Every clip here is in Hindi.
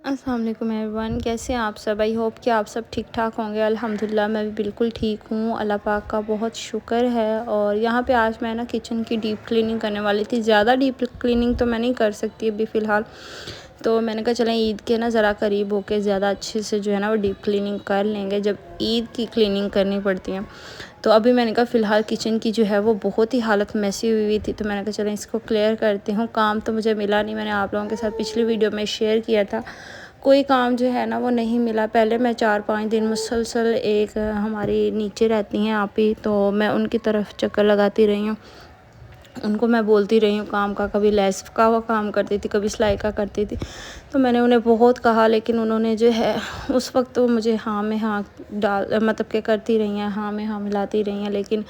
अस्सलाम वालेकुम एवरीवन, कैसे हैं आप सब। आई होप कि आप सब ठीक ठाक होंगे। अल्हम्दुलिल्लाह मैं भी बिल्कुल ठीक हूँ, अल्लाह पाक का बहुत शुक्र है। और यहाँ पे आज मैं ना किचन की डीप क्लीनिंग करने वाली थी। ज़्यादा डीप क्लीनिंग तो मैं नहीं कर सकती अभी फ़िलहाल, तो मैंने कहा चलें ईद के ना ज़रा करीब होके ज़्यादा अच्छे से जो है ना वो डीप क्लीनिंग कर लेंगे, जब ईद की क्लीनिंग करनी पड़ती है। तो अभी मैंने कहा फ़िलहाल किचन की जो है वो बहुत ही हालत मैसी हुई थी, तो मैंने कहा चलें इसको क्लियर करती हूँ। काम तो मुझे मिला नहीं, मैंने आप लोगों के साथ पिछली वीडियो में शेयर किया था। कोई काम जो है ना वो नहीं मिला। पहले मैं 4-5 दिन मुसलसल एक हमारी नीचे रहती हैं आप ही, तो मैं उनकी तरफ चक्कर लगाती रही हूँ। उनको मैं बोलती रही हूँ काम का, कभी लेस का वो काम करती थी, कभी सिलाई का करती थी। तो मैंने उन्हें बहुत कहा, लेकिन उन्होंने जो है उस वक्त तो मुझे हाँ में हाँ डाल मतलब के करती रही हैं, हाँ में हाँ मिलाती रही हैं। लेकिन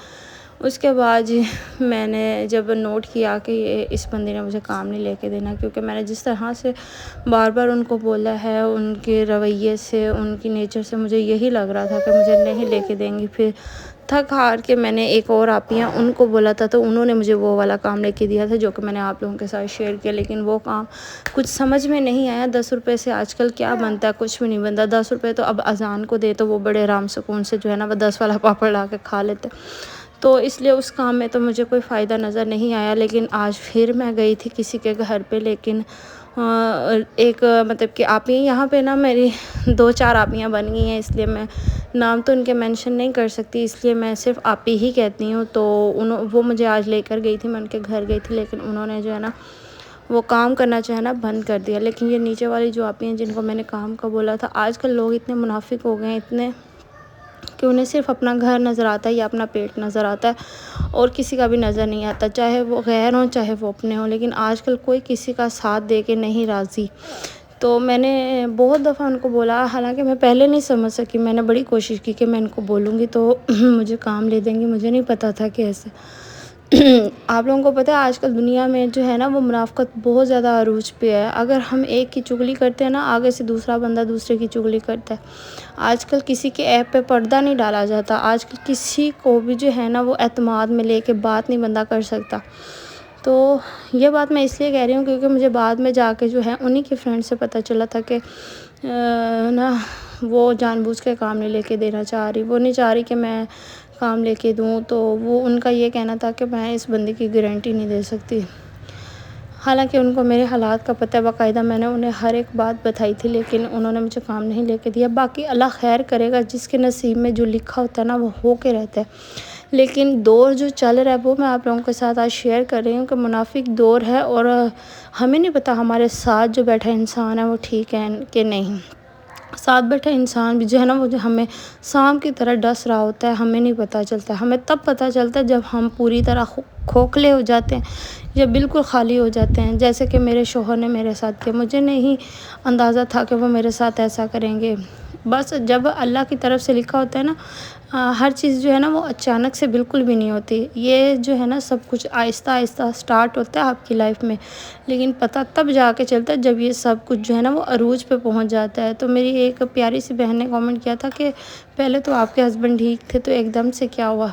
उसके बाद मैंने जब नोट किया कि ये इस बंदे ने मुझे काम नहीं लेके देना, क्योंकि मैंने जिस तरह से बार बार उनको बोला है, उनके रवैये से, उनकी नेचर से मुझे यही लग रहा था कि मुझे नहीं लेके देंगी। फिर थक हार के मैंने एक और आपियाँ उनको बोला था, तो उन्होंने मुझे वो वाला काम लेके दिया था जो कि मैंने आप लोगों के साथ शेयर किया। लेकिन वो काम कुछ समझ में नहीं आया। 10 रुपये से आजकल क्या बनता है, कुछ भी नहीं बनता। 10 रुपये तो अब अजान को दे तो वो बड़े आराम सुकून से जो है ना वो 10 वाला पापड़ ला के खा लेते। तो इसलिए उस काम में तो मुझे कोई फ़ायदा नज़र नहीं आया। लेकिन आज फिर मैं गई थी किसी के घर पे, लेकिन एक मतलब कि आपियाँ यहाँ पे ना मेरी 2-4 आपियाँ बन गई हैं, इसलिए मैं नाम तो उनके मेंशन नहीं कर सकती, इसलिए मैं सिर्फ आपी ही कहती हूँ। तो वो मुझे आज लेकर गई थी, मैं उनके घर गई थी, लेकिन उन्होंने जो है ना वो काम करना जो है ना बंद कर दिया। लेकिन ये नीचे वाली जो आपियाँ जिनको मैंने काम का बोला था, आजकल लोग इतने मुनाफिक हो गए हैं, इतने कि उन्हें सिर्फ अपना घर नज़र आता है या अपना पेट नज़र आता है, और किसी का भी नज़र नहीं आता, चाहे वो गैर हों चाहे वो अपने हों। लेकिन आजकल कोई किसी का साथ दे के नहीं राज़ी। तो मैंने बहुत दफ़ा उनको बोला, हालांकि मैं पहले नहीं समझ सकी, मैंने बड़ी कोशिश की कि मैं इनको बोलूँगी तो मुझे काम ले देंगी, मुझे नहीं पता था कि ऐसे आप लोगों को पता है आजकल दुनिया में जो है ना वो मुनाफ़क़त बहुत ज़्यादा अरूज पे है। अगर हम एक की चुगली करते हैं ना, आगे से दूसरा बंदा दूसरे की चुगली करता है। आजकल किसी के ऐप पे पर्दा नहीं डाला जाता। आजकल किसी को भी जो है ना वो एतमाद में लेके बात नहीं बंदा कर सकता। तो ये बात मैं इसलिए कह रही हूँ क्योंकि मुझे बाद में जाके जो है उन्हीं के फ्रेंड से पता चला था कि ना वो जानबूझ के काम नहीं लेके देना चाह रही, वो नहीं चाह रही कि मैं काम लेके दूँ। तो वो उनका ये कहना था कि मैं इस बंदे की गारंटी नहीं दे सकती। हालांकि उनको मेरे हालात का पता है, बाकायदा मैंने उन्हें हर एक बात बताई थी, लेकिन उन्होंने मुझे काम नहीं लेके दिया। बाकी अल्लाह खैर करेगा, जिसके नसीब में जो लिखा होता है ना वो हो के रहता है। लेकिन दौर जो चल रहा है वो मैं आप लोगों के साथ आज शेयर कर रही हूँ कि मुनाफिक दौर है, और हमें नहीं पता हमारे साथ जो बैठा इंसान है वो ठीक है कि नहीं। साथ बैठा इंसान भी जो है ना वो जो हमें सांप की तरह डस रहा होता है, हमें नहीं पता चलता। हमें तब पता चलता है जब हम पूरी तरह खोखले हो जाते हैं या बिल्कुल खाली हो जाते हैं, जैसे कि मेरे शोहर ने मेरे साथ किया। मुझे नहीं अंदाज़ा था कि वो मेरे साथ ऐसा करेंगे। बस जब अल्लाह की तरफ से लिखा होता है ना, हर चीज़ जो है ना वो अचानक से बिल्कुल भी नहीं होती। ये जो है ना सब कुछ आहिस्ता आहिस्ता स्टार्ट होता है आपकी लाइफ में, लेकिन पता तब जाके चलता है जब ये सब कुछ जो है ना वो अरूज पे पहुंच जाता है। तो मेरी एक प्यारी सी बहन ने कमेंट किया था कि पहले तो आपके हस्बैंड ठीक थे, तो एकदम से क्या हुआ।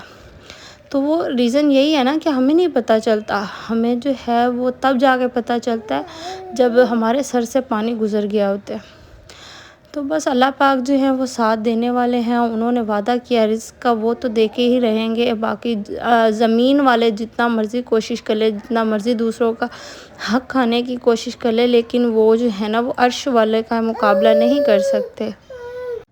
तो वो रीज़न यही है ना कि हमें नहीं पता चलता, हमें जो है वो तब जाके पता चलता है जब हमारे सर से पानी गुजर गया होता है। तो बस अल्लाह पाक जो है वो साथ देने वाले हैं। उन्होंने वादा किया रिज़्क़ का, वो तो दे के ही रहेंगे। बाकी ज़मीन वाले जितना मर्ज़ी कोशिश कर ले, जितना मर्ज़ी दूसरों का हक़ खाने की कोशिश कर ले, लेकिन वो जो है ना वो अर्श वाले का मुकाबला नहीं कर सकते।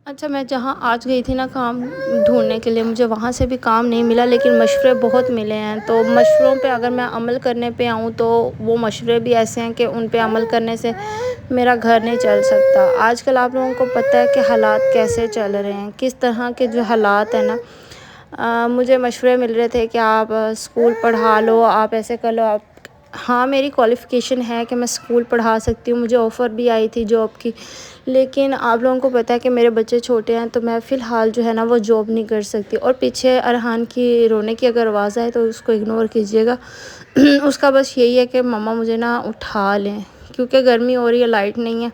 अच्छा, मैं जहाँ आज गई थी ना काम ढूँढने के लिए, मुझे वहाँ से भी काम नहीं मिला, लेकिन मशवरे बहुत मिले हैं। तो मशवरों पे अगर मैं अमल करने पे आऊँ तो वो मशवरे भी ऐसे हैं कि उन पे अमल करने से मेरा घर नहीं चल सकता। आजकल आप लोगों को पता है कि हालात कैसे चल रहे हैं, किस तरह के जो हालात हैं ना। मुझे मशवरे मिल रहे थे कि आप स्कूल पढ़ा लो, आप ऐसे कर लो, आप हाँ मेरी क्वालिफ़िकेशन है कि मैं स्कूल पढ़ा सकती हूँ। मुझे ऑफ़र भी आई थी जॉब की, लेकिन आप लोगों को पता है कि मेरे बच्चे छोटे हैं, तो मैं फ़िलहाल जो है ना वो जॉब नहीं कर सकती। और पीछे अरहान की रोने की अगर आवाज़ आए तो उसको इग्नोर कीजिएगा। उसका बस यही है कि मम्मा मुझे ना उठा लें, क्योंकि गर्मी हो रही है, लाइट नहीं है,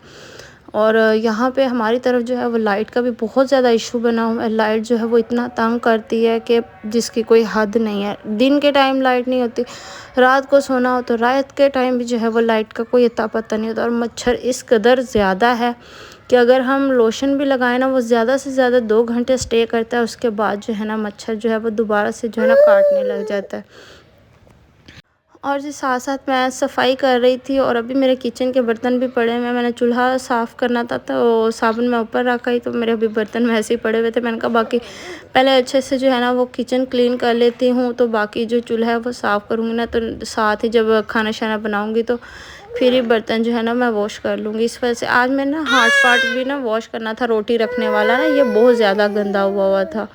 और यहाँ पे हमारी तरफ जो है वो लाइट का भी बहुत ज़्यादा इशू बना हुआ है। लाइट जो है वो इतना तंग करती है कि जिसकी कोई हद नहीं है। दिन के टाइम लाइट नहीं होती, रात को सोना हो तो रात के टाइम भी जो है वो लाइट का कोई अता पता नहीं होता। और मच्छर इस कदर ज़्यादा है कि अगर हम लोशन भी लगाएं ना, वो ज़्यादा से ज़्यादा 2 घंटे स्टे करता है। उसके बाद जो है ना मच्छर जो है वो दोबारा से जो है ना काटने लग जाता है। और जी साथ साथ मैं सफाई कर रही थी और अभी मेरे किचन के बर्तन भी पड़े हुए हैं। मैंने चूल्हा साफ़ करना था तो साबुन मैं ऊपर रखा ही, तो मेरे अभी बर्तन वैसे ही पड़े हुए थे। मैंने कहा बाकी पहले अच्छे से जो है ना वो किचन क्लीन कर लेती हूँ, तो बाकी जो चूल्हा है वो साफ़ करूँगी ना, तो साथ ही जब खाना शाना बनाऊँगी तो फिर ही बर्तन जो है ना मैं वॉश कर लूँगी। इस वजह से आज मैं ना हाथ पाट भी ना वॉश करना था, रोटी रखने वाला ना ये बहुत ज़्यादा गंदा हुआ था,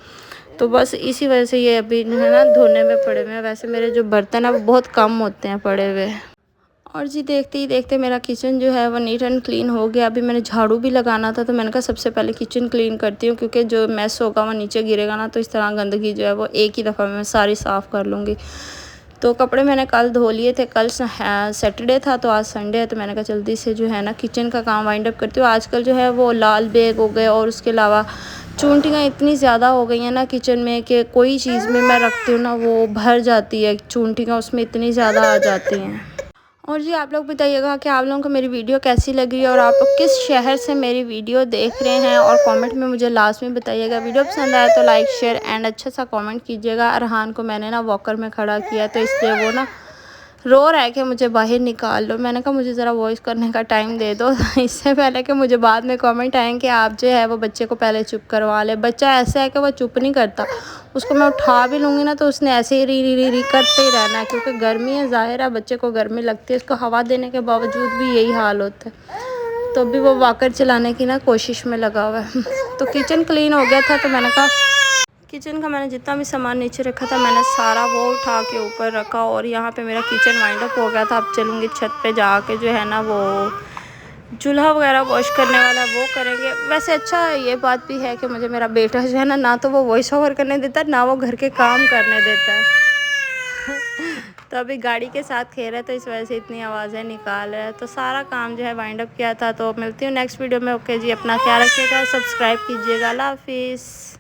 तो बस इसी वजह से ये अभी जो है ना धोने में पड़े हुए हैं। वैसे मेरे जो बर्तन है वो बहुत कम होते हैं पड़े हुए। और जी देखते ही देखते मेरा किचन जो है वो नीट एंड क्लीन हो गया। अभी मैंने झाड़ू भी लगाना था, तो मैंने कहा सबसे पहले किचन क्लीन करती हूँ, क्योंकि जो मैस होगा वो नीचे गिरेगा ना, तो इस तरह गंदगी जो है वो एक ही दफ़ा में मैं सारी साफ़ कर लूँगी। तो कपड़े मैंने कल धो लिए थे, कल सैटरडे था तो आज संडे है, तो मैंने कहा जल्दी से जो है ना किचन का काम वाइंड अप करती हूँ। आजकल जो है वो लाल बैग हो गए और उसके अलावा चूंटियाँ इतनी ज़्यादा हो गई हैं ना किचन में कि कोई चीज़ में मैं रखती हूँ ना वो भर जाती है, चूंटियाँ उसमें इतनी ज़्यादा आ जाती हैं। और जी आप लोग बताइएगा कि आप लोगों को मेरी वीडियो कैसी लगी और आप लोग किस शहर से मेरी वीडियो देख रहे हैं, और कमेंट में मुझे लास्ट में बताइएगा। वीडियो पसंद आया तो लाइक शेयर एंड अच्छा सा कमेंट कीजिएगा। अरहान को मैंने ना वॉकर में खड़ा किया, तो इसलिए वो ना रो रहा है कि मुझे बाहर निकाल लो। मैंने कहा मुझे ज़रा वॉइस करने का टाइम दे दो इससे पहले कि मुझे बाद में कमेंट आए कि आप जो है वो बच्चे को पहले चुप करवा ले। बच्चा ऐसा है कि वो चुप नहीं करता, उसको मैं उठा भी लूँगी ना तो उसने ऐसे ही री करते ही रहना है, क्योंकि गर्मी है, ज़ाहिर है बच्चे को गर्मी लगती है। उसको हवा देने के बावजूद भी यही हाल होता है, तो अभी वो वॉकर चलाने की ना कोशिश में लगा हुआ है। तो किचन क्लीन हो गया था, तो मैंने कहा किचन का मैंने जितना भी सामान नीचे रखा था मैंने सारा वो उठा के ऊपर रखा, और यहाँ पे मेरा किचन वाइंड अप हो गया था। अब चलूँगी छत पे जाके जो है ना वो चूल्हा वगैरह वॉश करने वाला वो करेंगे। वैसे अच्छा ये बात भी है कि मुझे मेरा बेटा जो है ना तो वो वॉइस ओवर करने देता है, ना वो घर के काम करने देता है तो अभी गाड़ी के साथ खेल रहा है, तो इस वजह से इतनी आवाज़ें निकाल रहा है। तो सारा काम जो है वाइंड अप किया था। तो मिलती हूँ नेक्स्ट वीडियो में। ओके जी, अपना ख्याल रखिएगा, सब्सक्राइब कीजिएगा। अल्लाह हाफिज़।